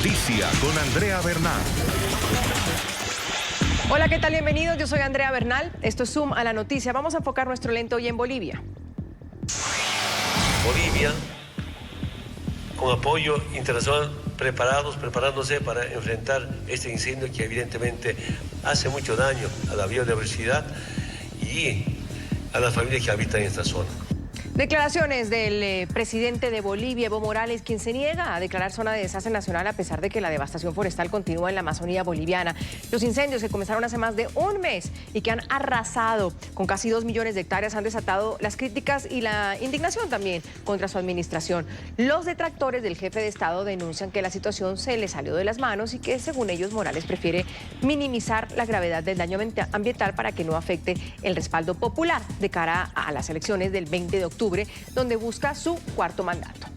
noticia con Andrea Bernal. Hola, ¿qué tal? Bienvenidos. Yo soy Andrea Bernal. Esto es Zoom a la noticia. Vamos a enfocar nuestro lente hoy en Bolivia. Bolivia, con apoyo internacional, preparándose para enfrentar este incendio que evidentemente hace mucho daño a la biodiversidad y a las familias que habitan en esta zona. Declaraciones del presidente de Bolivia, Evo Morales, quien se niega a declarar zona de desastre nacional a pesar de que la devastación forestal continúa en la Amazonía boliviana. Los incendios que comenzaron hace más de un mes y que han arrasado con casi 2 millones de hectáreas han desatado las críticas y la indignación también contra su administración. Los detractores del jefe de Estado denuncian que la situación se le salió de las manos y que, según ellos, Morales prefiere minimizar la gravedad del daño ambiental para que no afecte el respaldo popular de cara a las elecciones del 20 de octubre. Donde busca su cuarto mandato.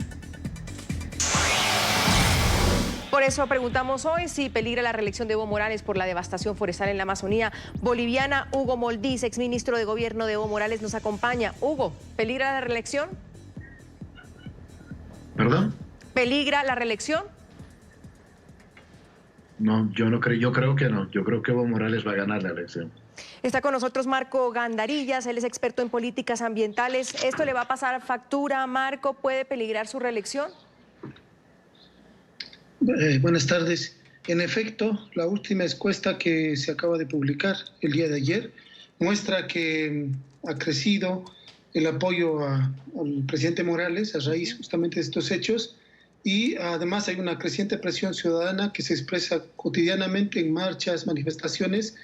Por eso preguntamos hoy si peligra la reelección de Evo Morales por la devastación forestal en la Amazonía boliviana. Hugo Moldiz, exministro de Gobierno de Evo Morales, nos acompaña. Hugo, ¿peligra la reelección? ¿Perdón? ¿Peligra la reelección? No, yo no creo, yo creo que no. Yo creo que Evo Morales va a ganar la elección. Está con nosotros Marco Gandarillas, él es experto en políticas ambientales. ¿Esto le va a pasar factura a Marco? ¿Puede peligrar su reelección? Buenas tardes. En efecto, la última encuesta que se acaba de publicar el día de ayer muestra que ha crecido el apoyo al presidente Morales a raíz justamente de estos hechos y además hay una creciente presión ciudadana que se expresa cotidianamente en marchas, manifestaciones,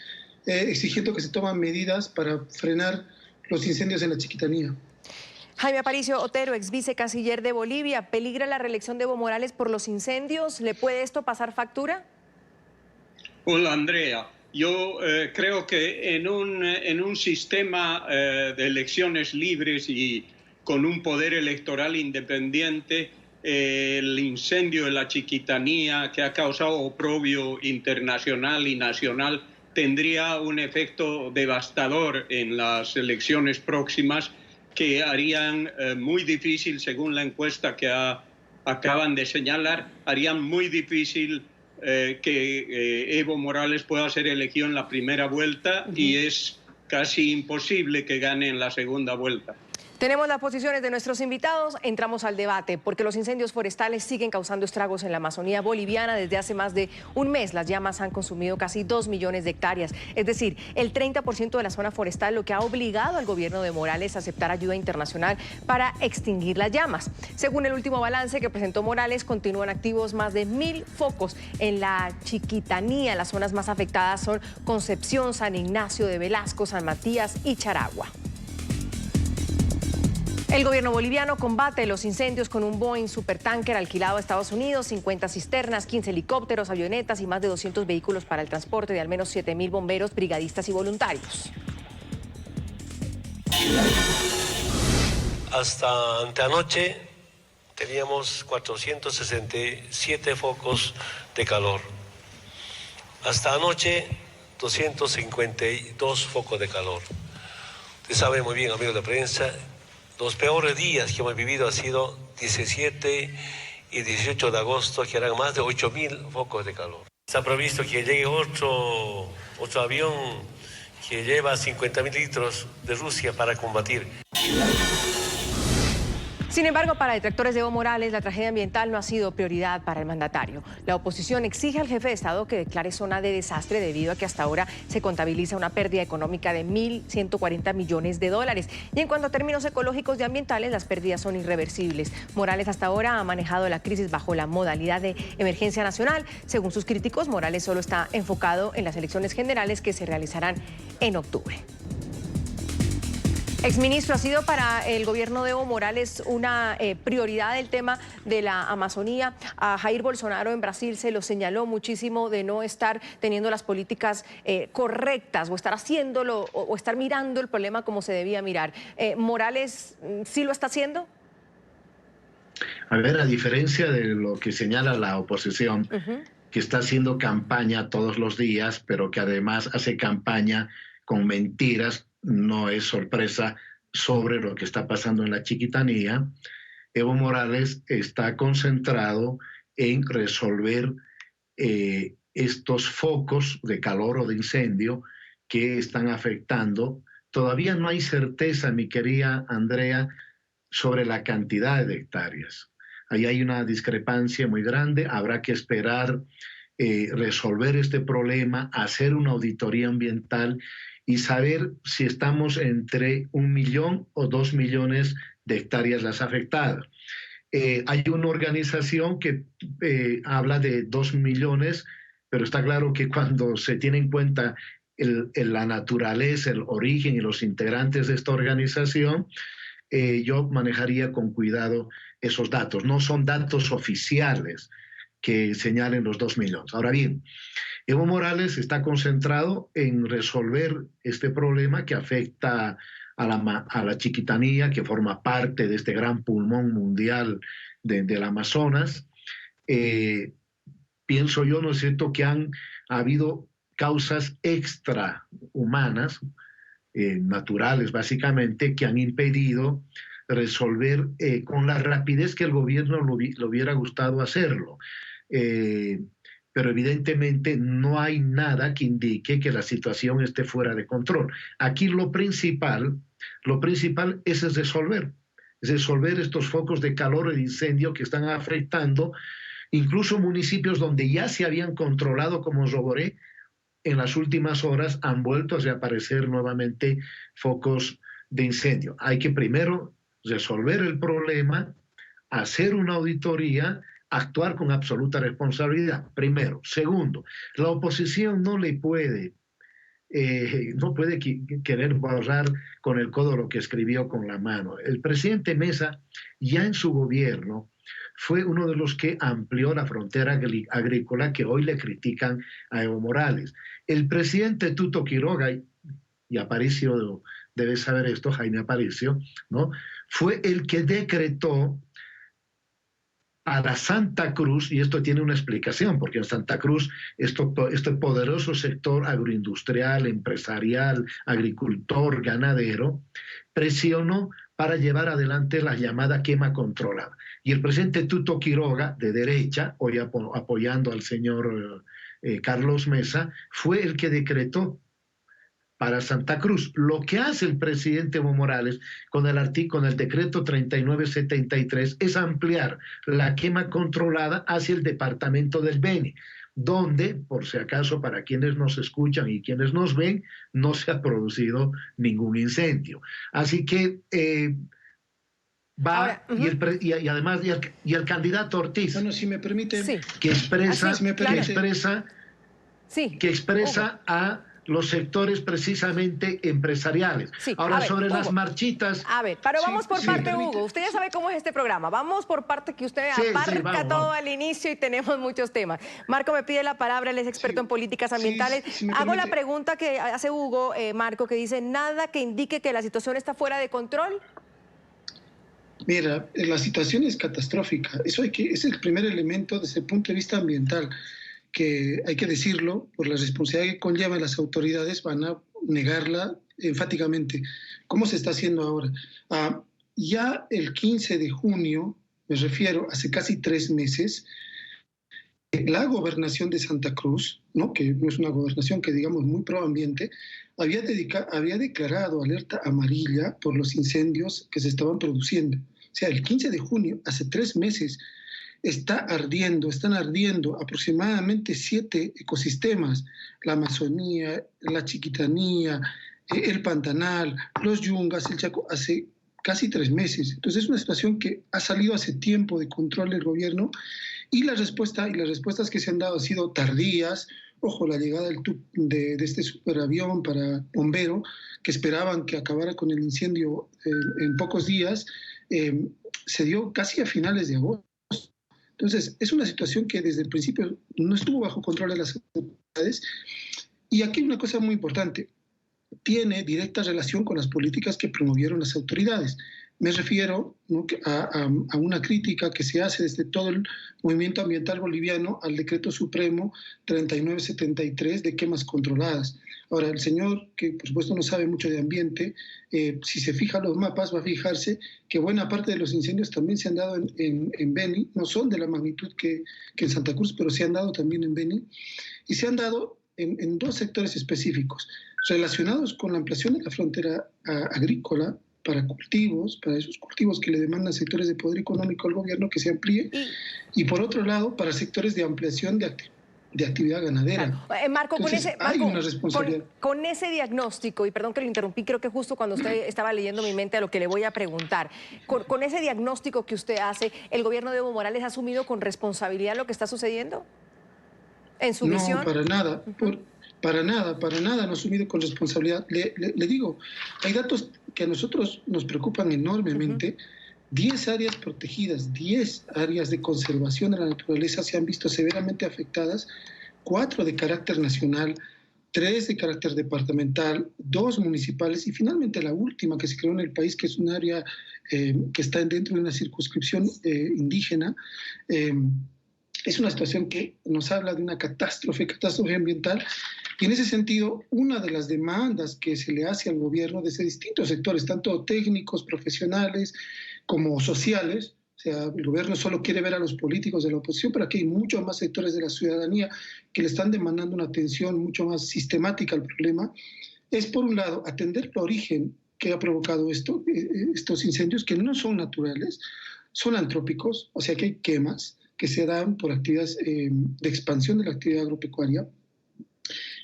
exigiendo que se tomen medidas para frenar los incendios en la Chiquitanía. Jaime Aparicio Otero, ex vicecanciller de Bolivia, ¿peligra la reelección de Evo Morales por los incendios? ¿Le puede esto pasar factura? Hola, Andrea. Yo creo que en un sistema de elecciones libres y con un poder electoral independiente, el incendio de la Chiquitanía, que ha causado oprobio internacional y nacional, tendría un efecto devastador en las elecciones próximas que harían muy difícil, según la encuesta que acaban de señalar, harían muy difícil que Evo Morales pueda ser elegido en la primera vuelta y es casi imposible que gane en la segunda vuelta. Tenemos las posiciones de nuestros invitados, entramos al debate, porque los incendios forestales siguen causando estragos en la Amazonía boliviana. Desde hace más de un mes las llamas han consumido casi 2 millones de hectáreas, es decir, el 30% de la zona forestal, lo que ha obligado al gobierno de Morales a aceptar ayuda internacional para extinguir las llamas. Según el último balance que presentó Morales, continúan activos más de 1000 focos en la Chiquitanía. Las zonas más afectadas son Concepción, San Ignacio de Velasco, San Matías y Charagua. El gobierno boliviano combate los incendios con un Boeing supertanker alquilado a Estados Unidos, 50 cisternas, 15 helicópteros, avionetas y más de 200 vehículos para el transporte de al menos 7.000 bomberos, brigadistas y voluntarios. Hasta anteanoche teníamos 467 focos de calor. Hasta anoche 252 focos de calor. Usted sabe muy bien, amigos de prensa, los peores días que hemos vivido han sido 17 y 18 de agosto, que eran más de 8.000 focos de calor. Está previsto que llegue otro avión que lleva 50.000 litros de Rusia para combatir. Sin embargo, para detractores de Evo Morales, la tragedia ambiental no ha sido prioridad para el mandatario. La oposición exige al jefe de Estado que declare zona de desastre debido a que hasta ahora se contabiliza una pérdida económica de 1.140 millones de dólares. Y en cuanto a términos ecológicos y ambientales, las pérdidas son irreversibles. Morales hasta ahora ha manejado la crisis bajo la modalidad de emergencia nacional. Según sus críticos, Morales solo está enfocado en las elecciones generales que se realizarán en octubre. Exministro, ¿ha sido para el gobierno de Evo Morales una prioridad el tema de la Amazonía? A Jair Bolsonaro en Brasil se lo señaló muchísimo de no estar teniendo las políticas correctas o estar haciéndolo o estar mirando el problema como se debía mirar. ¿Morales sí lo está haciendo? A ver, a diferencia de lo que señala la oposición, que está haciendo campaña todos los días, pero que además hace campaña con mentiras, no es sorpresa sobre lo que está pasando en la Chiquitanía. Evo Morales está concentrado en resolver estos focos de calor o de incendio que están afectando. Todavía no hay certeza, mi querida Andrea, sobre la cantidad de hectáreas. Ahí hay una discrepancia muy grande. Habrá que esperar resolver este problema, hacer una auditoría ambiental y saber si estamos entre 1 millón o 2 millones de hectáreas las afectadas. Hay una organización que habla de 2 millones, pero está claro que cuando se tiene en cuenta la naturaleza, el origen y los integrantes de esta organización, yo manejaría con cuidado esos datos. No son datos oficiales que señalen los 2 millones. Ahora bien, Evo Morales está concentrado en resolver este problema que afecta a la Chiquitanía, que forma parte de este gran pulmón mundial del Amazonas. Pienso yo, ¿no es cierto?, que ha habido causas extrahumanas, naturales básicamente, que han impedido resolver con la rapidez que el gobierno le hubiera gustado hacerlo. Pero evidentemente no hay nada que indique que la situación esté fuera de control. Aquí lo principal es resolver estos focos de calor y de incendio que están afectando incluso municipios donde ya se habían controlado, como Roboré. En las últimas horas han vuelto a reaparecer nuevamente focos de incendio. Hay que primero resolver el problema, hacer una auditoría, actuar con absoluta responsabilidad, primero. Segundo, la oposición no puede querer borrar con el codo lo que escribió con la mano. El presidente Mesa, ya en su gobierno, fue uno de los que amplió la frontera agrícola que hoy le critican a Evo Morales. El presidente Tuto Quiroga, y Aparicio debe saber esto, Jaime Aparicio, ¿no?, fue el que decretó para Santa Cruz, y esto tiene una explicación, porque en Santa Cruz este poderoso sector agroindustrial, empresarial, agricultor, ganadero, presionó para llevar adelante la llamada quema controlada. Y el presidente Tuto Quiroga, de derecha, hoy apoyando al señor Carlos Mesa, fue el que decretó para Santa Cruz. Lo que hace el presidente Evo Morales con el decreto 3973 es ampliar la quema controlada hacia el departamento del Beni, donde, por si acaso, para quienes nos escuchan y quienes nos ven, no se ha producido ningún incendio. Así que va. Ahora, y además, y el candidato Ortiz, bueno, si me permite, sí, que expresa, así, que expresa a los sectores precisamente empresariales. Sí, ahora, ver, sobre Hugo, las marchitas... A ver, pero vamos por parte, Hugo. Usted ya sabe cómo es este programa. Vamos por parte que usted abarca todo al inicio y tenemos muchos temas. Marco me pide la palabra, él es experto en políticas ambientales. Hago la pregunta que hace Hugo, Marco, que dice, ¿nada que indique que la situación está fuera de control? Mira, la situación es catastrófica. Es el primer elemento desde el punto de vista ambiental, que hay que decirlo, por la responsabilidad que conllevan las autoridades, van a negarla enfáticamente. ¿Cómo se está haciendo ahora? Ya el 15 de junio, me refiero, hace casi 3 meses, la gobernación de Santa Cruz, ¿no?, que no es una gobernación que digamos muy pro ambiente, había declarado alerta amarilla por los incendios que se estaban produciendo. O sea, el 15 de junio, hace 3 meses, están ardiendo aproximadamente 7 ecosistemas: la Amazonía, la Chiquitanía, el Pantanal, los Yungas, el Chaco, hace casi 3 meses. Entonces es una situación que ha salido hace tiempo de control del gobierno y las respuestas que se han dado han sido tardías. Ojo, la llegada de este superavión para bombero, que esperaban que acabara con el incendio en pocos días, se dio casi a finales de agosto. Entonces, es una situación que desde el principio no estuvo bajo control de las autoridades. Y aquí hay una cosa muy importante. tiene directa relación con las políticas que promovieron las autoridades. Me refiero, ¿no?, a una crítica que se hace desde todo el movimiento ambiental boliviano al decreto supremo 3973 de quemas controladas. Ahora, el señor, que por supuesto no sabe mucho de ambiente, si se fija los mapas va a fijarse que buena parte de los incendios también se han dado en Beni, no son de la magnitud que en Santa Cruz, pero se han dado también en Beni, y se han dado en dos sectores específicos, relacionados con la ampliación de la frontera agrícola, para cultivos, para esos cultivos que le demandan sectores de poder económico al gobierno que se amplíe, y por otro lado, para sectores de ampliación de actividad ganadera. Claro. Marco, Entonces, hay una responsabilidad. Con ese diagnóstico, y perdón que lo interrumpí, creo que justo cuando usted estaba leyendo mi mente a lo que le voy a preguntar, con ese diagnóstico que usted hace, ¿el gobierno de Evo Morales ha asumido con responsabilidad lo que está sucediendo en su visión? No, para nada. Para nada no asumido con responsabilidad. Le digo, hay datos que a nosotros nos preocupan enormemente. 10 áreas protegidas, 10 áreas de conservación de la naturaleza se han visto severamente afectadas, 4 de carácter nacional, 3 de carácter departamental, 2 municipales y finalmente la última que se creó en el país, que es un área que está dentro de una circunscripción indígena. Es una situación que nos habla de una catástrofe ambiental. Y en ese sentido, una de las demandas que se le hace al gobierno desde distintos sectores, tanto técnicos, profesionales, como sociales, o sea, el gobierno solo quiere ver a los políticos de la oposición, pero aquí hay muchos más sectores de la ciudadanía que le están demandando una atención mucho más sistemática al problema, es por un lado atender el origen que ha provocado estos incendios, que no son naturales, son antrópicos, o sea que hay quemas que se dan por actividades de expansión de la actividad agropecuaria.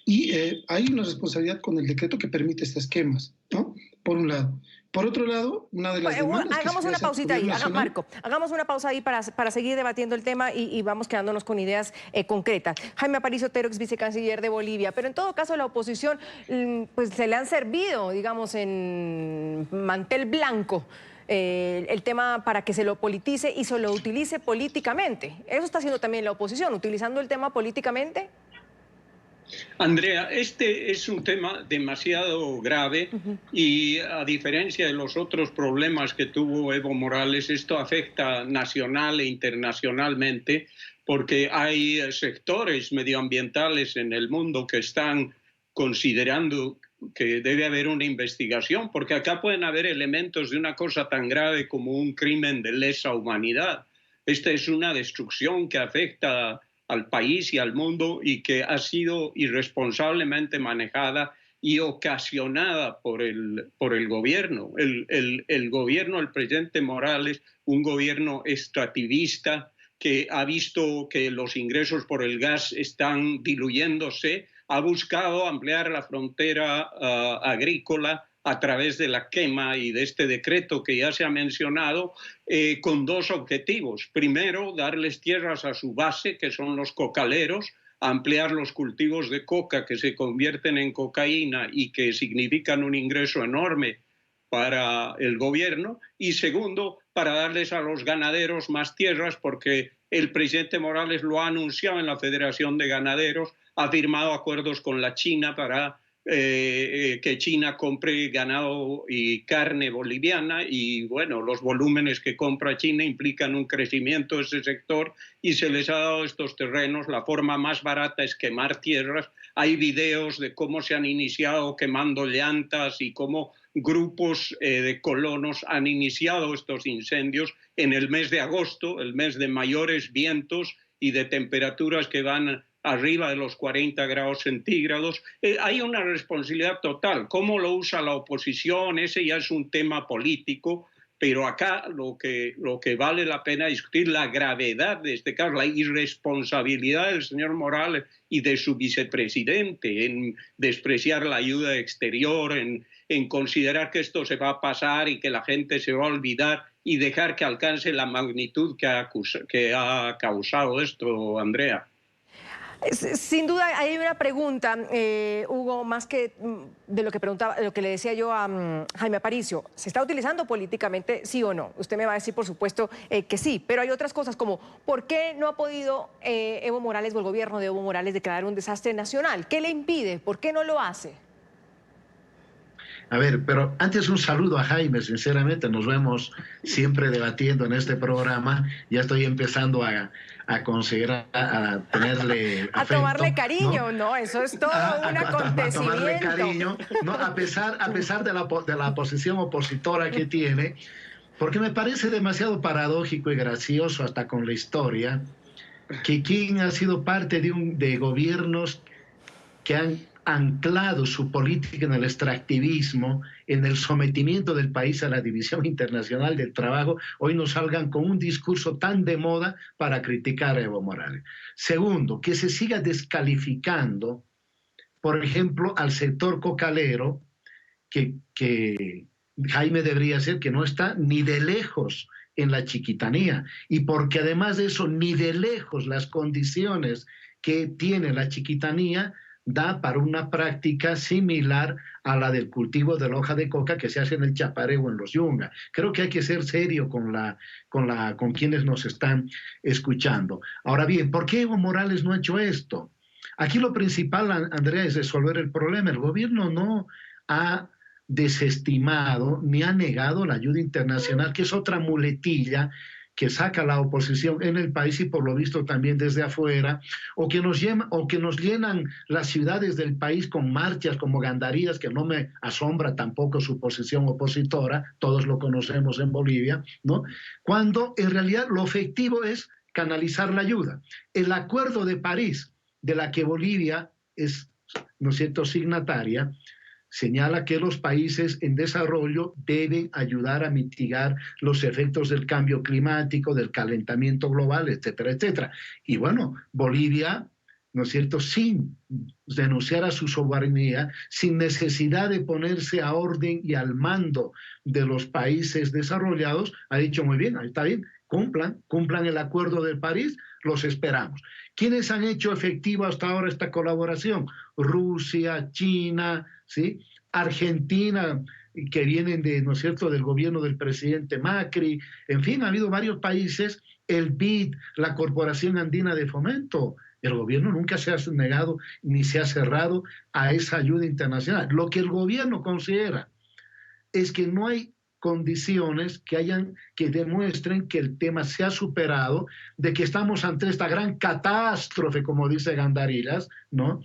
Y hay una responsabilidad con el decreto que permite estas quemas, ¿no? Por un lado. Por otro lado, una de las demandas hagamos una pausita ahí, Marco, hagamos una pausa ahí para seguir debatiendo el tema y vamos quedándonos con ideas concretas. Jaime Aparicio Otero, ex vicecanciller de Bolivia, pero en todo caso la oposición pues se le han servido, digamos, en mantel blanco el tema para que se lo politice y se lo utilice políticamente. Eso está haciendo también la oposición, utilizando el tema políticamente. Andrea, este es un tema demasiado grave y a diferencia de los otros problemas que tuvo Evo Morales, esto afecta nacional e internacionalmente porque hay sectores medioambientales en el mundo que están considerando que debe haber una investigación, porque acá pueden haber elementos de una cosa tan grave como un crimen de lesa humanidad. Esta es una destrucción que afecta al país y al mundo y que ha sido irresponsablemente manejada y ocasionada por el gobierno. El gobierno del presidente Morales, un gobierno extractivista que ha visto que los ingresos por el gas están diluyéndose, ha buscado ampliar la frontera agrícola a través de la quema y de este decreto que ya se ha mencionado, con dos objetivos. Primero, darles tierras a su base, que son los cocaleros, ampliar los cultivos de coca que se convierten en cocaína y que significan un ingreso enorme para el gobierno. Y segundo, para darles a los ganaderos más tierras, porque el presidente Morales lo ha anunciado en la Federación de Ganaderos, ha firmado acuerdos con la China para que China compre ganado y carne boliviana y bueno, los volúmenes que compra China implican un crecimiento de ese sector y se les ha dado estos terrenos. La forma más barata es quemar tierras. Hay videos de cómo se han iniciado quemando llantas y cómo grupos de colonos han iniciado estos incendios en el mes de agosto, el mes de mayores vientos y de temperaturas que van arriba de los 40 grados centígrados. Hay una responsabilidad total. ¿Cómo lo usa la oposición? Ese ya es un tema político, pero acá lo que vale la pena discutir la gravedad de este caso, la irresponsabilidad del señor Morales y de su vicepresidente en despreciar la ayuda exterior, en considerar que esto se va a pasar y que la gente se va a olvidar y dejar que alcance la magnitud que ha causado esto, Andrea. Sin duda hay una pregunta, Hugo, más que de lo que preguntaba, lo que le decía yo a Jaime Aparicio. ¿Se está utilizando políticamente, sí o no? Usted me va a decir, por supuesto, que sí, pero hay otras cosas como ¿por qué no ha podido Evo Morales o el gobierno de Evo Morales declarar un desastre nacional? ¿Qué le impide? ¿Por qué no lo hace? A ver, pero antes un saludo a Jaime, sinceramente, nos vemos siempre debatiendo en este programa. Ya estoy empezando a considerar, a tenerle afecto, a tomarle cariño, ¿no? Eso es todo un acontecimiento. A tomarle cariño, ¿no? A pesar de la posición opositora que tiene, porque me parece demasiado paradójico y gracioso hasta con la historia, que quien ha sido parte de gobiernos que han anclado su política en el extractivismo, en el sometimiento del país a la División Internacional del Trabajo, hoy nos salgan con un discurso tan de moda para criticar a Evo Morales. Segundo, que se siga descalificando, por ejemplo, al sector cocalero, que Jaime debería ser, que no está ni de lejos en la chiquitanía, y porque además de eso, ni de lejos las condiciones que tiene la chiquitanía da para una práctica similar a la del cultivo de la hoja de coca que se hace en el Chaparé o en los Yunga. Creo que hay que ser serio con quienes nos están escuchando. Ahora bien, ¿por qué Evo Morales no ha hecho esto? Aquí lo principal, Andrea, es resolver el problema. El gobierno no ha desestimado ni ha negado la ayuda internacional, que es otra muletilla que saca la oposición en el país y por lo visto también desde afuera, o que nos llenan las ciudades del país con marchas como Gandarillas, que no me asombra tampoco su posición opositora, todos lo conocemos en Bolivia, ¿no? Cuando en realidad lo efectivo es canalizar la ayuda. El Acuerdo de París, de la que Bolivia es, ¿no es cierto?, signataria, señala que los países en desarrollo deben ayudar a mitigar los efectos del cambio climático, del calentamiento global, etcétera, etcétera. Y bueno, Bolivia, ¿no es cierto?, sin renunciar a su soberanía, sin necesidad de ponerse a orden y al mando de los países desarrollados, ha dicho muy bien, está bien, cumplan el Acuerdo de París, los esperamos. ¿Quiénes han hecho efectiva hasta ahora esta colaboración? Rusia, China, ¿sí? Argentina, que vienen ¿no es cierto?, del gobierno del presidente Macri. En fin, ha habido varios países, el BID, la Corporación Andina de Fomento. El gobierno nunca se ha negado ni se ha cerrado a esa ayuda internacional. Lo que el gobierno considera es que no hay condiciones que demuestren que el tema se ha superado, de que estamos ante esta gran catástrofe, como dice Gandarillas, ¿no?,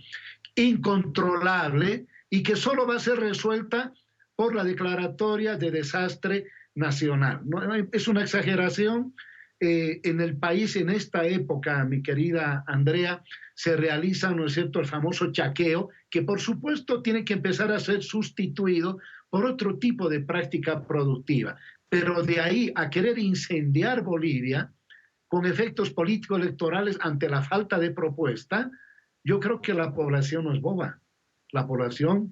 incontrolable, y que solo va a ser resuelta por la declaratoria de desastre nacional. ¿No? Es una exageración. En el país, en esta época, mi querida Andrea, se realiza, ¿no es cierto?, el famoso chaqueo, que por supuesto tiene que empezar a ser sustituido por otro tipo de práctica productiva. Pero de ahí a querer incendiar Bolivia con efectos político-electorales ante la falta de propuesta, yo creo que la población no es boba. La población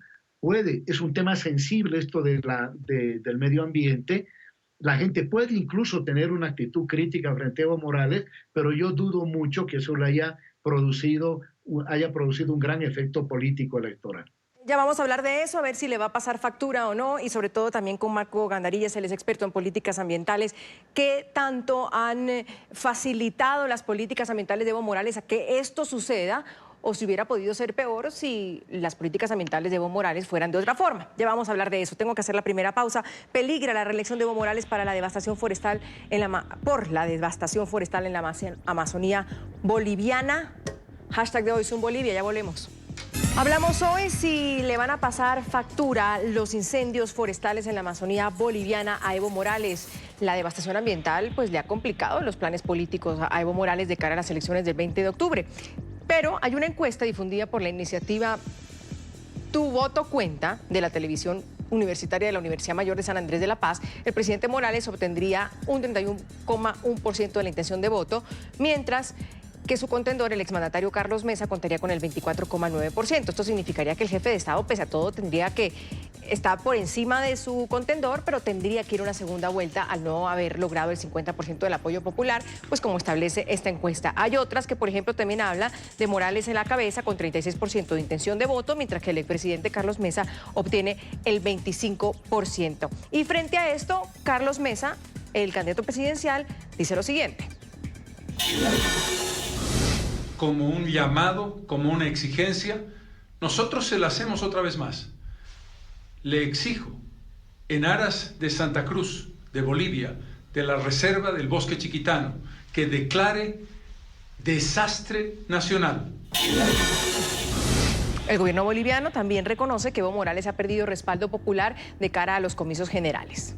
es un tema sensible esto del medio ambiente. La gente puede incluso tener una actitud crítica frente a Evo Morales, pero yo dudo mucho que eso le haya producido un gran efecto político electoral. Ya vamos a hablar de eso, a ver si le va a pasar factura o no, y sobre todo también con Marco Gandarillas, él es experto en políticas ambientales. ¿Qué tanto han facilitado las políticas ambientales de Evo Morales a que esto suceda? O si hubiera podido ser peor si las políticas ambientales de Evo Morales fueran de otra forma. Ya vamos a hablar de eso. Tengo que hacer la primera pausa. ¿Peligra la reelección de Evo Morales por la devastación forestal en la Amazonía boliviana? Hashtag de hoy Zoom Bolivia, ya volvemos. Hablamos hoy si le van a pasar factura los incendios forestales en la Amazonía boliviana a Evo Morales. La devastación ambiental pues le ha complicado los planes políticos a Evo Morales de cara a las elecciones del 20 de octubre. Pero hay una encuesta difundida por la iniciativa Tu Voto Cuenta de la televisión universitaria de la Universidad Mayor de San Andrés de la Paz. El presidente Morales obtendría un 31,1% de la intención de voto, mientras que su contendor, el exmandatario Carlos Mesa, contaría con el 24,9%. Esto significaría que el jefe de Estado, pese a todo, tendría que estar por encima de su contendor, pero tendría que ir a una segunda vuelta al no haber logrado el 50% del apoyo popular, pues como establece esta encuesta. Hay otras que, por ejemplo, también habla de Morales en la cabeza con 36% de intención de voto, mientras que el expresidente Carlos Mesa obtiene el 25%. Y frente a esto, Carlos Mesa, el candidato presidencial, dice lo siguiente. Como un llamado, como una exigencia, nosotros se la hacemos otra vez más. le exijo, en aras de Santa Cruz, de Bolivia, de la Reserva del Bosque Chiquitano, que declare desastre nacional. El gobierno boliviano también reconoce que Evo Morales ha perdido respaldo popular de cara a los comicios generales.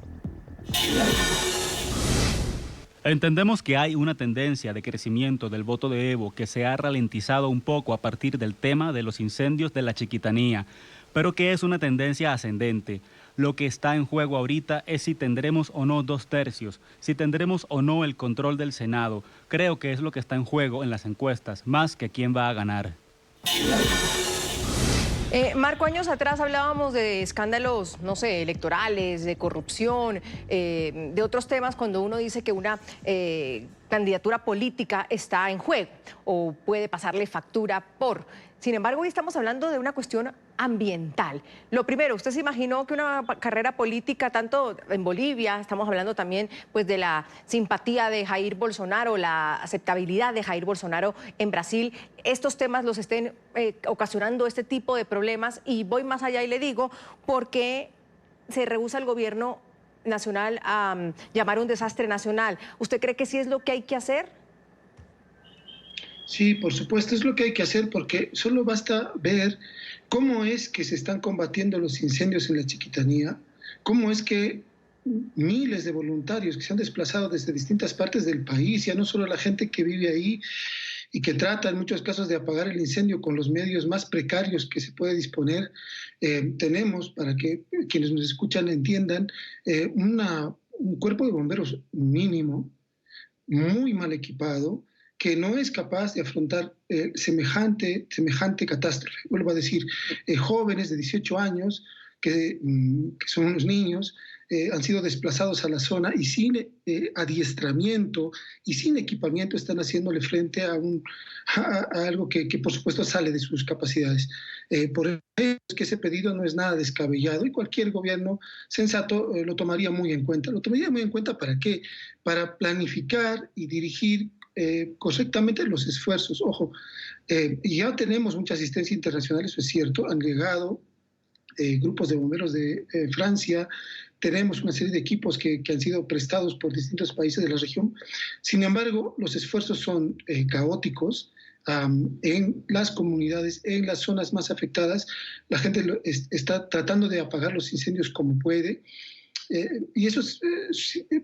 Entendemos que hay una tendencia de crecimiento del voto de Evo que se ha ralentizado un poco a partir del tema de los incendios de la Chiquitanía, pero que es una tendencia ascendente. Lo que está en juego ahorita es si tendremos o no 2/3, si tendremos o no el control del Senado. Creo que es lo que está en juego en las encuestas, más que quién va a ganar. Marco, años atrás hablábamos de escándalos, no sé, electorales, de corrupción, de otros temas cuando uno dice que una candidatura política está en juego o puede pasarle factura por. Sin embargo, hoy estamos hablando de una cuestión ambiental. Lo primero, ¿usted se imaginó que una carrera política, tanto en Bolivia, estamos hablando también pues de la simpatía de Jair Bolsonaro, la aceptabilidad de Jair Bolsonaro en Brasil, estos temas los estén ocasionando este tipo de problemas? Y voy más allá y le digo, ¿por qué se rehúsa el gobierno nacional a llamar un desastre nacional? ¿Usted cree que sí es lo que hay que hacer? Sí, por supuesto, es lo que hay que hacer, porque solo basta ver cómo es que se están combatiendo los incendios en la Chiquitanía, cómo es que miles de voluntarios que se han desplazado desde distintas partes del país, ya no solo la gente que vive ahí y que trata en muchos casos de apagar el incendio con los medios más precarios que se puede disponer. Tenemos, para que quienes nos escuchan entiendan, un cuerpo de bomberos mínimo, muy mal equipado, que no es capaz de afrontar semejante catástrofe. Vuelvo a decir, jóvenes de 18 años, que son unos niños, han sido desplazados a la zona y sin adiestramiento y sin equipamiento están haciéndole frente a algo que por supuesto sale de sus capacidades. Por eso es que ese pedido no es nada descabellado y cualquier gobierno sensato lo tomaría muy en cuenta. ¿Lo tomaría muy en cuenta para qué? Para planificar y dirigir correctamente los esfuerzos. Ojo, ya tenemos mucha asistencia internacional, eso es cierto, han llegado grupos de bomberos de Francia, tenemos una serie de equipos que han sido prestados por distintos países de la región. Sin embargo, los esfuerzos son caóticos en las comunidades, en las zonas más afectadas. La gente está tratando de apagar los incendios como puede. Y eso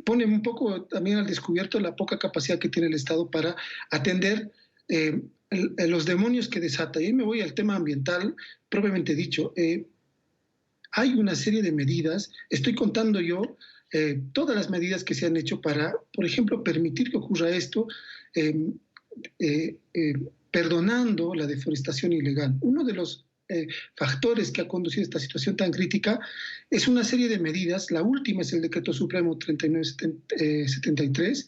pone un poco también al descubierto la poca capacidad que tiene el Estado para atender los demonios que desata. Y ahí me voy al tema ambiental propiamente dicho. Hay una serie de medidas, estoy contando yo todas las medidas que se han hecho para, por ejemplo, permitir que ocurra esto, perdonando la deforestación ilegal. Uno de los factores que ha conducido a esta situación tan crítica es una serie de medidas. La última es el Decreto Supremo 3973,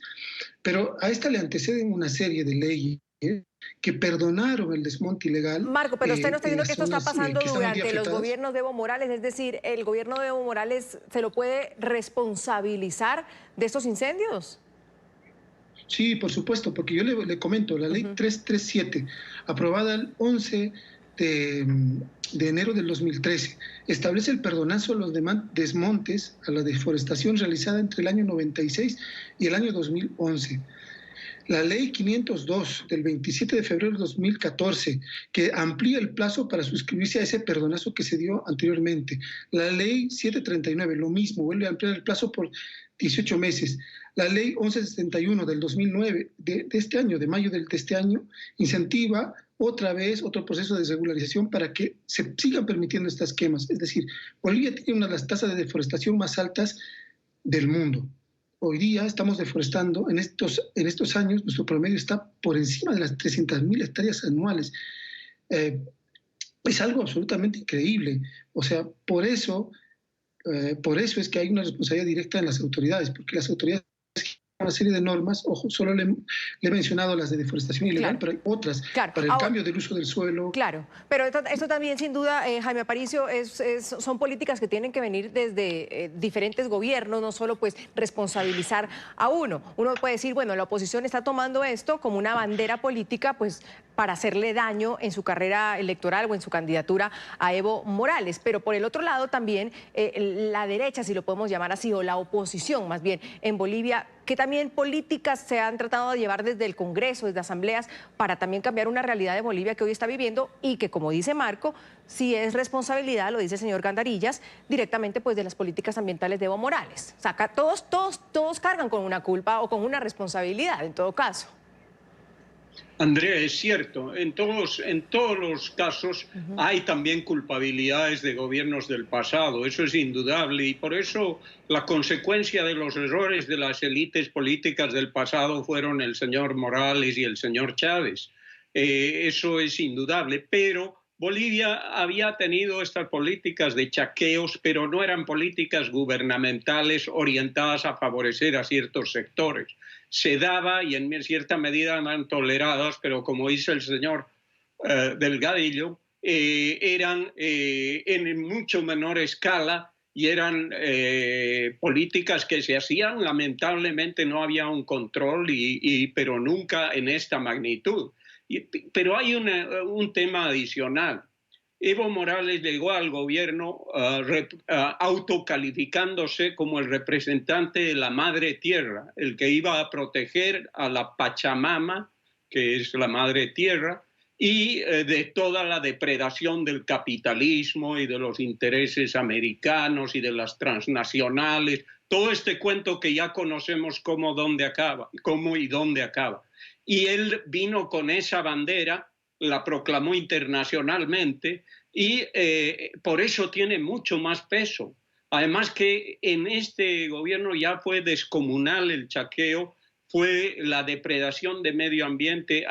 pero a esta le anteceden una serie de leyes que perdonaron el desmonte ilegal. Marco, pero usted no está diciendo que esto está pasando durante los gobiernos gobiernos de Evo Morales, es decir, ¿el gobierno de Evo Morales se lo puede responsabilizar de estos incendios? Sí, por supuesto, porque yo le comento, la ley 337, aprobada el 11 de enero del 2013, establece el perdonazo a los desmontes, a la deforestación realizada entre el año 96 y el año 2011. La ley 502 del 27 de febrero de 2014, que amplía el plazo para suscribirse a ese perdonazo que se dio anteriormente. La ley 739, lo mismo, vuelve a ampliar el plazo por 18 meses. La ley 1171 del 2009, de este año, de mayo de este año, incentiva otra vez otro proceso de regularización para que se sigan permitiendo estas quemas. Es decir, Bolivia tiene una de las tasas de deforestación más altas del mundo. Hoy día estamos deforestando, en estos años, nuestro promedio está por encima de las 300.000 hectáreas anuales. Es algo absolutamente increíble. O sea, por eso es que hay una responsabilidad directa en las autoridades, porque las autoridades una serie de normas, ojo, solo le he mencionado las de deforestación ilegal, pero hay otras para el cambio del uso del suelo. Claro, pero esto también sin duda, Jaime Aparicio, son políticas que tienen que venir desde diferentes gobiernos, no solo pues responsabilizar a uno. Uno puede decir, bueno, la oposición está tomando esto como una bandera política pues para hacerle daño en su carrera electoral o en su candidatura a Evo Morales, pero por el otro lado también la derecha, si lo podemos llamar así, o la oposición más bien en Bolivia, que también políticas se han tratado de llevar desde el Congreso, desde asambleas, para también cambiar una realidad de Bolivia que hoy está viviendo y que, como dice Marco, sí es responsabilidad, lo dice el señor Gandarillas, directamente pues de las políticas ambientales de Evo Morales. O sea, todos cargan con una culpa o con una responsabilidad, en todo caso. Andrea, es cierto, en todos los casos hay también culpabilidades de gobiernos del pasado, eso es indudable, y por eso la consecuencia de los errores de las élites políticas del pasado fueron el señor Morales y el señor Chávez. Eso es indudable, pero Bolivia había tenido estas políticas de chaqueos, pero no eran políticas gubernamentales orientadas a favorecer a ciertos sectores. Se daba y en cierta medida eran toleradas, pero como dice el señor Delgadillo, eran en mucho menor escala y eran políticas que se hacían. Lamentablemente no había un control, pero nunca en esta magnitud. Pero hay un tema adicional. Evo Morales llegó al gobierno autocalificándose como el representante de la madre tierra, el que iba a proteger a la Pachamama, que es la madre tierra, y de toda la depredación del capitalismo y de los intereses americanos y de las transnacionales, todo este cuento que ya conocemos cómo y dónde acaba. Y él vino con esa bandera, la proclamó internacionalmente y por eso tiene mucho más peso. Además que en este gobierno ya fue descomunal el chaqueo, fue la depredación de medio ambiente,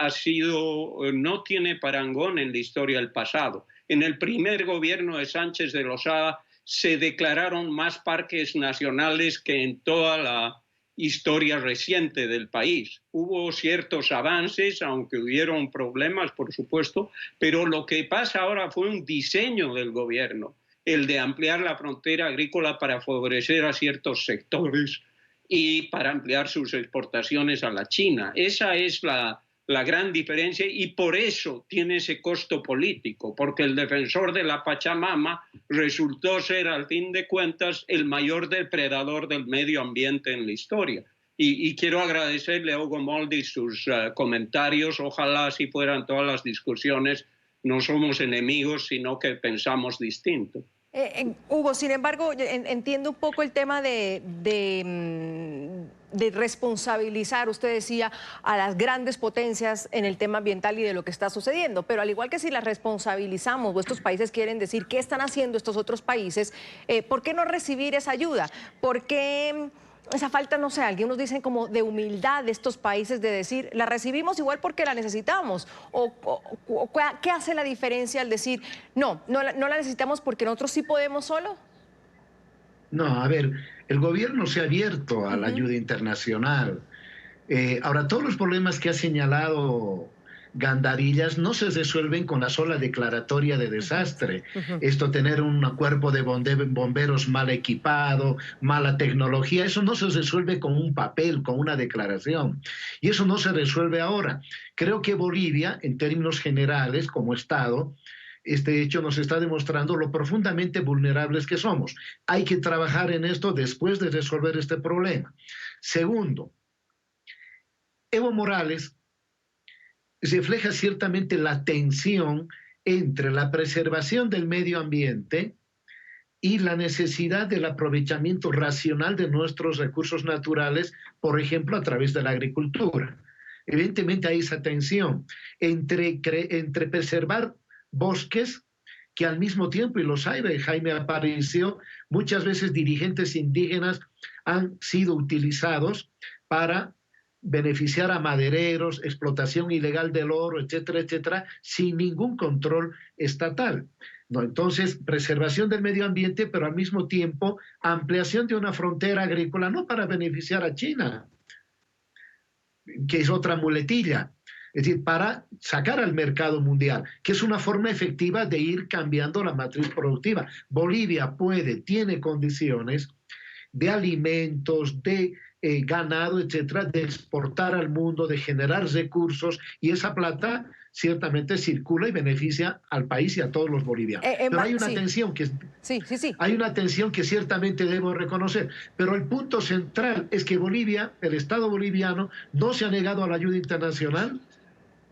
no tiene parangón en la historia del pasado. En el primer gobierno de Sánchez de Lozada se declararon más parques nacionales que en toda la historia reciente del país. Hubo ciertos avances, aunque hubieron problemas, por supuesto, pero lo que pasa ahora fue un diseño del gobierno, el de ampliar la frontera agrícola para favorecer a ciertos sectores y para ampliar sus exportaciones a la China. Esa es la gran diferencia y por eso tiene ese costo político, porque el defensor de la Pachamama resultó ser, al fin de cuentas, el mayor depredador del medio ambiente en la historia. Y quiero agradecerle a Hugo Moldi sus comentarios. Ojalá así fueran todas las discusiones. No somos enemigos, sino que pensamos distinto. Hugo, sin embargo, entiendo un poco el tema de responsabilizar, usted decía, a las grandes potencias en el tema ambiental y de lo que está sucediendo, pero al igual que si las responsabilizamos o estos países quieren decir qué están haciendo estos otros países, ¿por qué no recibir esa ayuda? ¿Por qué esa falta, no sé, algunos dicen como de humildad de estos países de decir, la recibimos igual porque la necesitamos? ¿Qué hace la diferencia al decir, no la necesitamos porque nosotros sí podemos solo? No, a ver, el gobierno se ha abierto a la ayuda internacional. Ahora, todos los problemas que ha señalado Gandarillas no se resuelven con la sola declaratoria de desastre. Esto, tener un cuerpo de bomberos mal equipado, mala tecnología, eso no se resuelve con un papel, con una declaración. Y eso no se resuelve ahora. Creo que Bolivia, en términos generales, como Estado, este hecho nos está demostrando lo profundamente vulnerables que somos. Hay que trabajar en esto después de resolver este problema. Segundo, Evo Morales refleja ciertamente la tensión entre la preservación del medio ambiente y la necesidad del aprovechamiento racional de nuestros recursos naturales, por ejemplo, a través de la agricultura. Evidentemente hay esa tensión entre preservar bosques, que al mismo tiempo, y lo sabe Jaime Aparicio, muchas veces dirigentes indígenas han sido utilizados para beneficiar a madereros, explotación ilegal del oro, etcétera, etcétera, sin ningún control estatal. No, entonces, preservación del medio ambiente, pero al mismo tiempo ampliación de una frontera agrícola, no para beneficiar a China, que es otra muletilla. Es decir, para sacar al mercado mundial, que es una forma efectiva de ir cambiando la matriz productiva. Bolivia tiene condiciones de alimentos, de ganado, etcétera, de exportar al mundo, de generar recursos, y esa plata ciertamente circula y beneficia al país y a todos los bolivianos. Pero hay una tensión que hay una tensión que ciertamente debo reconocer. Pero el punto central es que Bolivia, el Estado boliviano, no se ha negado a la ayuda internacional.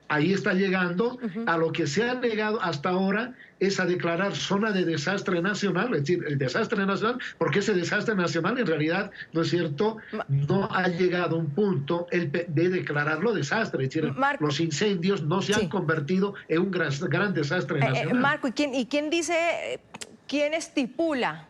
Ahí está llegando. A lo que se ha negado hasta ahora es a declarar zona de desastre nacional, es decir, el desastre nacional, porque ese desastre nacional en realidad, ¿no es cierto?, no ha llegado a un punto de declararlo desastre, es decir, los incendios no se han convertido en un gran desastre nacional. Marco, ¿y quién dice, quién estipula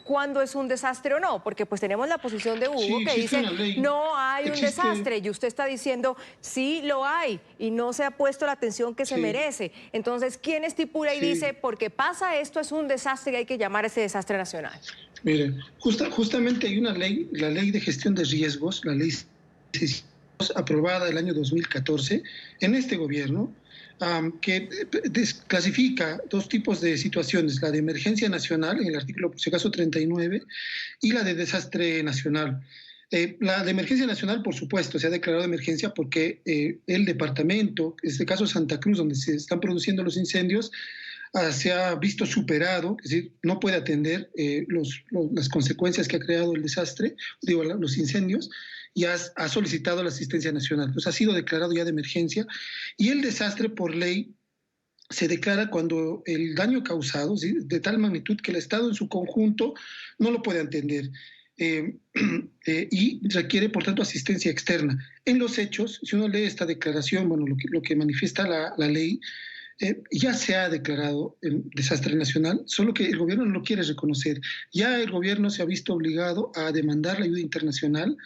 cuándo es un desastre o no? Porque pues tenemos la posición de Hugo que dice no hay un desastre, y usted está diciendo sí lo hay y no se ha puesto la atención que se merece. Entonces, ¿quién estipula y dice porque pasa esto es un desastre y hay que llamar a ese desastre nacional? Mire, justamente hay una ley, la Ley de Gestión de Riesgos, la Ley 6, aprobada el año 2014 en este gobierno, que clasifica dos tipos de situaciones, la de emergencia nacional, en el artículo, por si acaso, 39, y la de desastre nacional. La de emergencia nacional, por supuesto, se ha declarado de emergencia porque el departamento, en este caso Santa Cruz, donde se están produciendo los incendios, se ha visto superado, es decir, no puede atender las consecuencias que ha creado el desastre, digo, los incendios, y ha solicitado la asistencia nacional. Entonces ha sido declarado ya de emergencia, y el desastre por ley se declara cuando el daño causado, ¿sí?, de tal magnitud que el Estado en su conjunto no lo puede atender y requiere, por tanto, asistencia externa. En los hechos, si uno lee esta declaración, bueno, lo que manifiesta la ley, ya se ha declarado desastre nacional, solo que el gobierno no lo quiere reconocer. Ya el gobierno se ha visto obligado a demandar la ayuda internacional,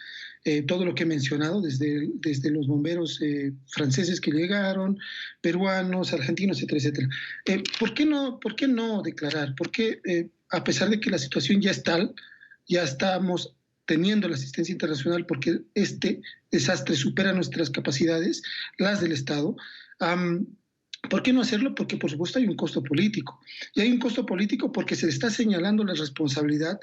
todo lo que he mencionado, desde los bomberos franceses que llegaron, peruanos, argentinos, etcétera, etcétera. ¿Por qué no declarar? ¿Por qué, a pesar de que la situación ya es tal, ya estamos teniendo la asistencia internacional porque este desastre supera nuestras capacidades, las del Estado? ¿Por qué no hacerlo? Porque, por supuesto, hay un costo político. Y hay un costo político porque se le está señalando la responsabilidad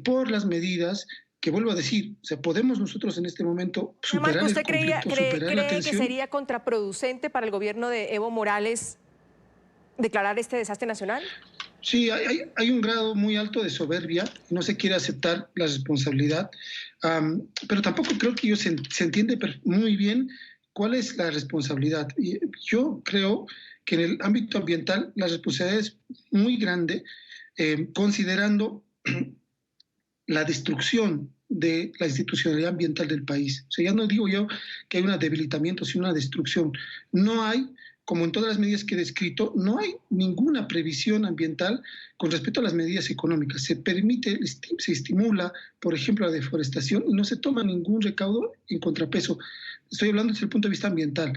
por las medidas que, vuelvo a decir, o sea, podemos nosotros en este momento superar Marco, ¿usted el conflicto, superar la tensión? ¿Cree que sería contraproducente para el gobierno de Evo Morales declarar este desastre nacional? Sí, hay un grado muy alto de soberbia, no se quiere aceptar la responsabilidad, pero tampoco creo que se entiende muy bien cuál es la responsabilidad. Y yo creo que en el ámbito ambiental la responsabilidad es muy grande, considerando la destrucción de la institucionalidad ambiental del país. O sea, ya no digo yo que hay un debilitamiento, sino una destrucción. No hay, como en todas las medidas que he descrito, no hay ninguna previsión ambiental con respecto a las medidas económicas. Se permite, se estimula, por ejemplo, la deforestación y no se toma ningún recaudo en contrapeso. Estoy hablando desde el punto de vista ambiental.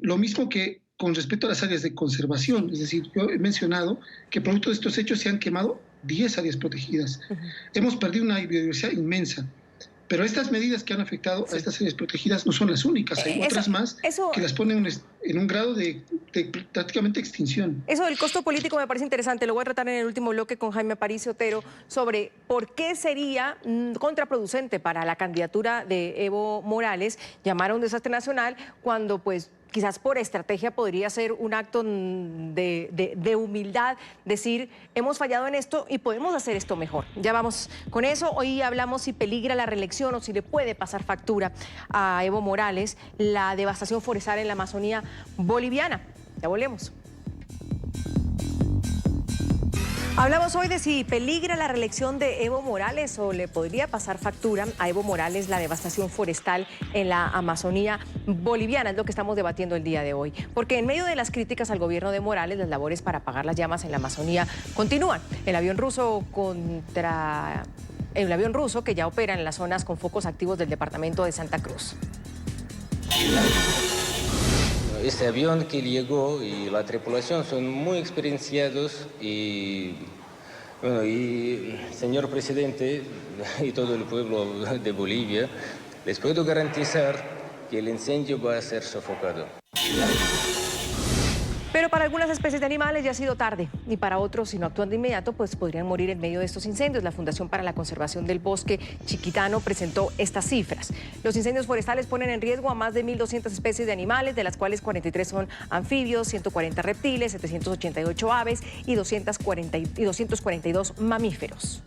Lo mismo que con respecto a las áreas de conservación. Es decir, yo he mencionado que producto de estos hechos se han quemado 10 áreas protegidas. Hemos perdido una biodiversidad inmensa. Pero estas medidas que han afectado a estas áreas protegidas no son las únicas. Hay otras más que las ponen en un grado de prácticamente extinción. Eso del costo político me parece interesante. Lo voy a tratar en el último bloque con Jaime Aparicio Otero sobre por qué sería contraproducente para la candidatura de Evo Morales llamar a un desastre nacional cuando, pues, quizás por estrategia podría ser un acto de humildad, decir, hemos fallado en esto y podemos hacer esto mejor. Ya vamos con eso. Hoy hablamos si peligra la reelección o si le puede pasar factura a Evo Morales la devastación forestal en la Amazonía boliviana. Ya volvemos. Hablamos hoy de si peligra la reelección de Evo Morales o le podría pasar factura a Evo Morales la devastación forestal en la Amazonía boliviana. Es lo que estamos debatiendo el día de hoy. Porque en medio de las críticas al gobierno de Morales, las labores para apagar las llamas en la Amazonía continúan. El avión ruso que ya opera en las zonas con focos activos del departamento de Santa Cruz. Este avión que llegó y la tripulación son muy experienciados y señor presidente y todo el pueblo de Bolivia, les puedo garantizar que el incendio va a ser sofocado. Pero para algunas especies de animales ya ha sido tarde y para otros, si no actúan de inmediato, pues podrían morir en medio de estos incendios. La Fundación para la Conservación del Bosque Chiquitano presentó estas cifras. Los incendios forestales ponen en riesgo a más de 1.200 especies de animales, de las cuales 43 son anfibios, 140 reptiles, 788 aves y 242 mamíferos.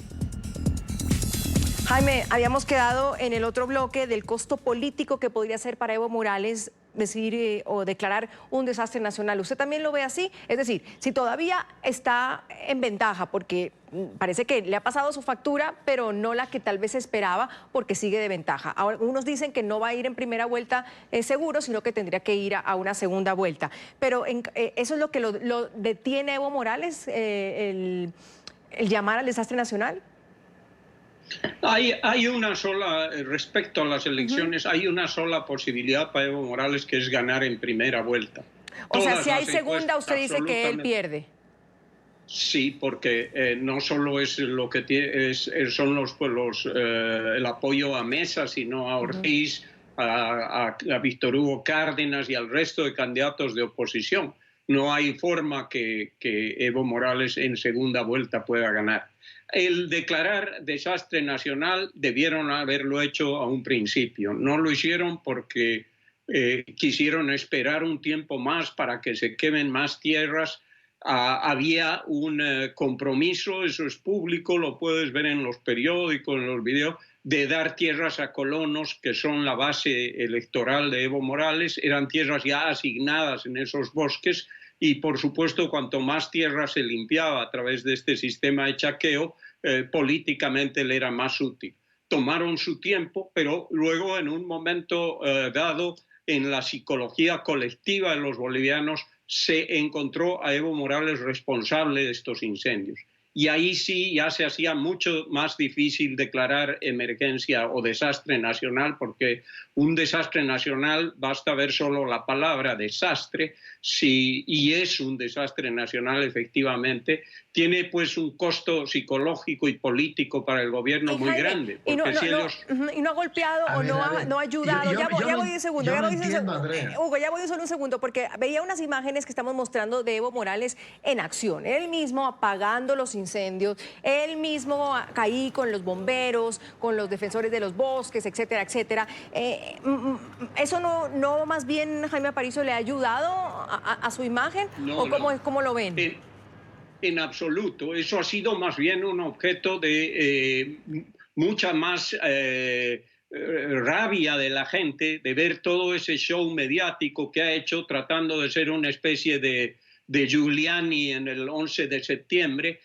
Jaime, habíamos quedado en el otro bloque del costo político que podría ser para Evo Morales decir o declarar un desastre nacional. ¿Usted también lo ve así? Es decir, si todavía está en ventaja, porque parece que le ha pasado su factura, pero no la que tal vez esperaba, porque sigue de ventaja. Ahora, unos dicen que no va a ir en primera vuelta seguro, sino que tendría que ir a una segunda vuelta. Pero ¿eso es lo que lo detiene Evo Morales, el llamar al desastre nacional? Hay una sola, respecto a las elecciones, hay una sola posibilidad para Evo Morales, que es ganar en primera vuelta. O sea, si hay segunda, usted dice que él pierde. Sí, porque no solo es lo que tiene, son el apoyo a Mesa, sino a Ortiz, a Víctor Hugo Cárdenas y al resto de candidatos de oposición. No hay forma que Evo Morales en segunda vuelta pueda ganar. El declarar desastre nacional debieron haberlo hecho a un principio. No lo hicieron porque quisieron esperar un tiempo más para que se quemen más tierras. Había un compromiso, eso es público, lo puedes ver en los periódicos, en los videos, de dar tierras a colonos, que son la base electoral de Evo Morales. Eran tierras ya asignadas en esos bosques y, por supuesto, cuanto más tierra se limpiaba a través de este sistema de chaqueo, políticamente le era más útil. Tomaron su tiempo, pero luego, en un momento dado, en la psicología colectiva de los bolivianos, se encontró a Evo Morales responsable de estos incendios. Y ahí sí ya se hacía mucho más difícil declarar emergencia o desastre nacional, porque un desastre nacional, basta ver solo la palabra desastre, y es un desastre nacional efectivamente, tiene pues un costo psicológico y político para el gobierno muy grande. Y no ha golpeado o no ha ayudado. Ya voy un segundo. Hugo, ya voy solo un segundo, porque veía unas imágenes que estamos mostrando de Evo Morales en acción. Él mismo apagando los incendios, él mismo caí con los bomberos, con los defensores de los bosques, etcétera, etcétera. ¿Eso no más bien, Jaime Aparicio, le ha ayudado a su imagen? ¿O cómo lo ven? En absoluto. Eso ha sido más bien un objeto de mucha más rabia de la gente, de ver todo ese show mediático que ha hecho tratando de ser una especie de Giuliani en el 11 de septiembre,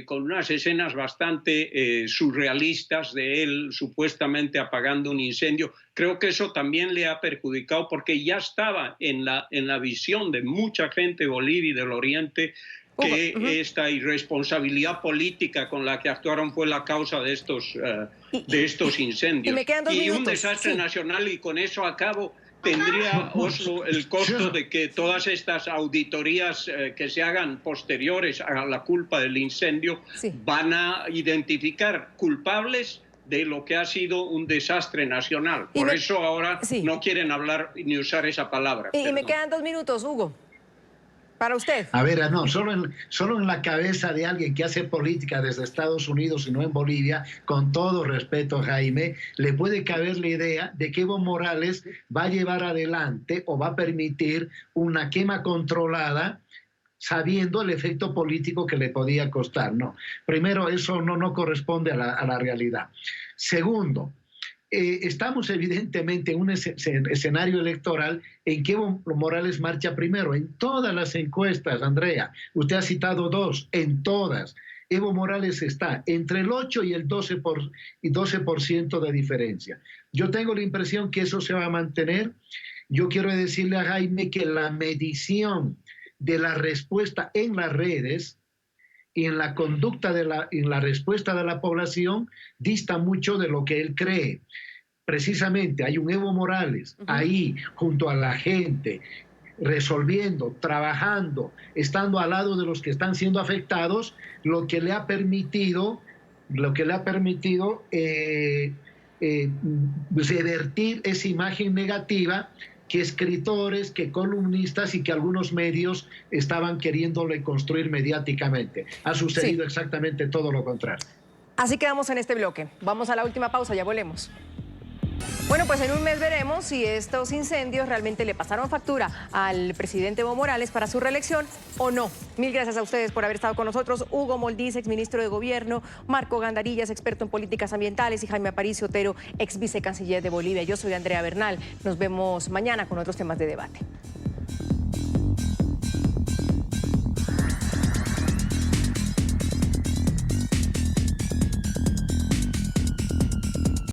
con unas escenas bastante surrealistas de él supuestamente apagando un incendio. Creo que eso también le ha perjudicado, porque ya estaba en la visión de mucha gente de Bolivia y del Oriente que esta irresponsabilidad política con la que actuaron fue la causa de estos incendios. Y un desastre nacional, y con eso acabo, tendría Oslo el costo de que todas estas auditorías que se hagan posteriores a la culpa del incendio van a identificar culpables de lo que ha sido un desastre nacional. Por eso ahora no quieren hablar ni usar esa palabra. Y me quedan 2 minutos, Hugo. Para usted. A ver, solo en la cabeza de alguien que hace política desde Estados Unidos y no en Bolivia, con todo respeto, Jaime, le puede caber la idea de que Evo Morales va a llevar adelante o va a permitir una quema controlada sabiendo el efecto político que le podía costar. No. Primero, eso no corresponde a la realidad. Segundo, estamos evidentemente en un escenario electoral en que Evo Morales marcha primero. En todas las encuestas, Andrea, usted ha citado 2, en todas, Evo Morales está entre el 8 y el 12% de diferencia. Yo tengo la impresión que eso se va a mantener. Yo quiero decirle a Jaime que la medición de la respuesta en las redes y en la conducta en la respuesta de la población dista mucho de lo que él cree. Precisamente hay un Evo Morales ahí junto a la gente, resolviendo, trabajando, estando al lado de los que están siendo afectados, lo que le ha permitido revertir esa imagen negativa que escritores, que columnistas y que algunos medios estaban queriéndole construir mediáticamente. Ha sucedido exactamente todo lo contrario. Así quedamos en este bloque. Vamos a la última pausa, ya volvemos. Bueno, pues en un mes veremos si estos incendios realmente le pasaron factura al presidente Evo Morales para su reelección o no. Mil gracias a ustedes por haber estado con nosotros. Hugo Moldiz, exministro de Gobierno, Marco Gandarillas, experto en políticas ambientales, y Jaime Aparicio Otero, ex vicecanciller de Bolivia. Yo soy Andrea Bernal. Nos vemos mañana con otros temas de debate.